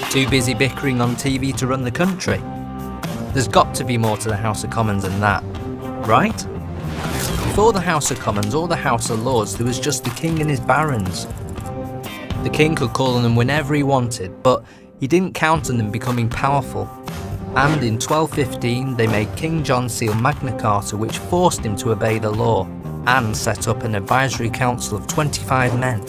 Too busy bickering on TV to run the country? There's got to be more to the House of Commons than that, right? Before the House of Commons or the House of Lords, there was just the king and his barons. The king could call on them whenever he wanted, but he didn't count on them becoming powerful. And in 1215 they made King John seal Magna Carta, which forced him to obey the law, and set up an advisory council of 25 men.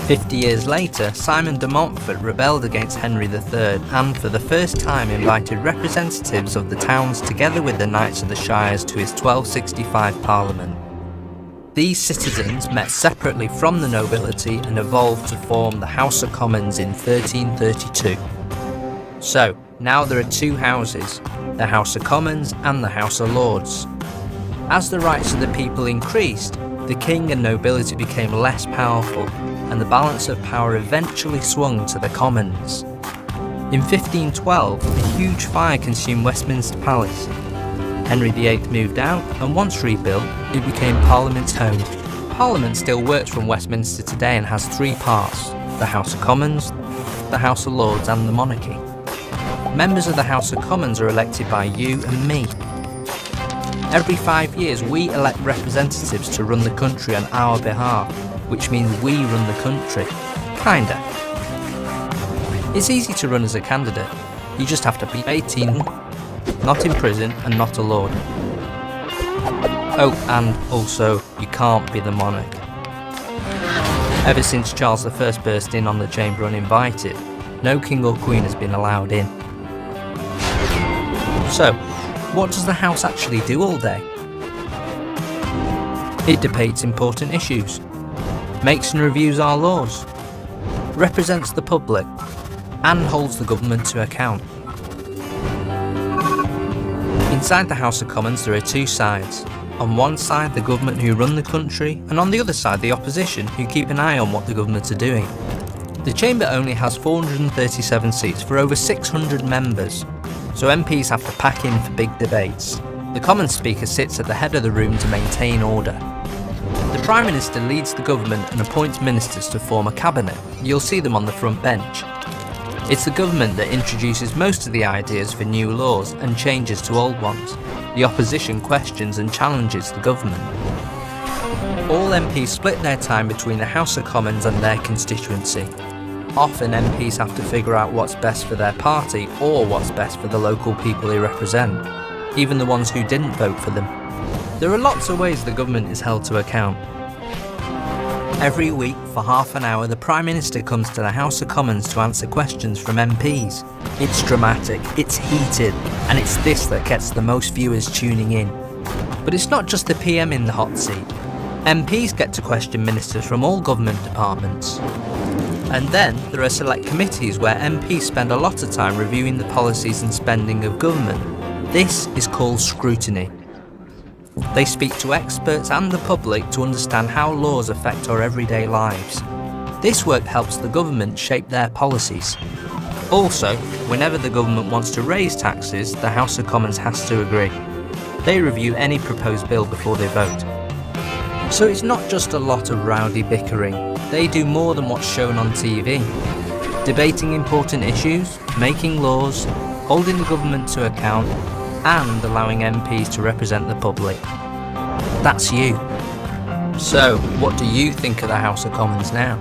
50 years later, Simon de Montfort rebelled against Henry III and for the first time invited representatives of the towns together with the Knights of the Shires to his 1265 Parliament. These citizens met separately from the nobility and evolved to form the House of Commons in 1332. So, now there are two houses, the House of Commons and the House of Lords. As the rights of the people increased, the king and nobility became less powerful, and the balance of power eventually swung to the Commons. In 1512, a huge fire consumed Westminster Palace. Henry VIII moved out, and once rebuilt, it became Parliament's home. Parliament still works from Westminster today and has three parts: the House of Commons, the House of Lords and the monarchy. Members of the House of Commons are elected by you and me. Every 5 years we elect representatives to run the country on our behalf, which means we run the country. Kinda. It's easy to run as a candidate. You just have to be 18, not in prison and not a lord. Oh, and also, you can't be the monarch. Ever since Charles I burst in on the chamber uninvited, no king or queen has been allowed in. So, what does the House actually do all day? It debates important issues, makes and reviews our laws, represents the public, and holds the government to account. Inside the House of Commons there are two sides. On one side the government who run the country, and on the other side the opposition who keep an eye on what the government are doing. The chamber only has 437 seats for over 600 members, so MPs have to pack in for big debates. The Commons Speaker sits at the head of the room to maintain order. The Prime Minister leads the government and appoints ministers to form a cabinet. You'll see them on the front bench. It's the government that introduces most of the ideas for new laws and changes to old ones. The opposition questions and challenges the government. All MPs split their time between the House of Commons and their constituency. Often MPs have to figure out what's best for their party or what's best for the local people they represent, even the ones who didn't vote for them. There are lots of ways the government is held to account. Every week, for half an hour, the Prime Minister comes to the House of Commons to answer questions from MPs. It's dramatic, it's heated, and it's this that gets the most viewers tuning in. But it's not just the PM in the hot seat. MPs get to question ministers from all government departments. And then there are select committees where MPs spend a lot of time reviewing the policies and spending of government. This is called scrutiny. They speak to experts and the public to understand how laws affect our everyday lives. This work helps the government shape their policies. Also, whenever the government wants to raise taxes, the House of Commons has to agree. They review any proposed bill before they vote. So it's not just a lot of rowdy bickering. They do more than what's shown on TV. Debating important issues, making laws, holding the government to account, and allowing MPs to represent the public. That's you. So, what do you think of the House of Commons now?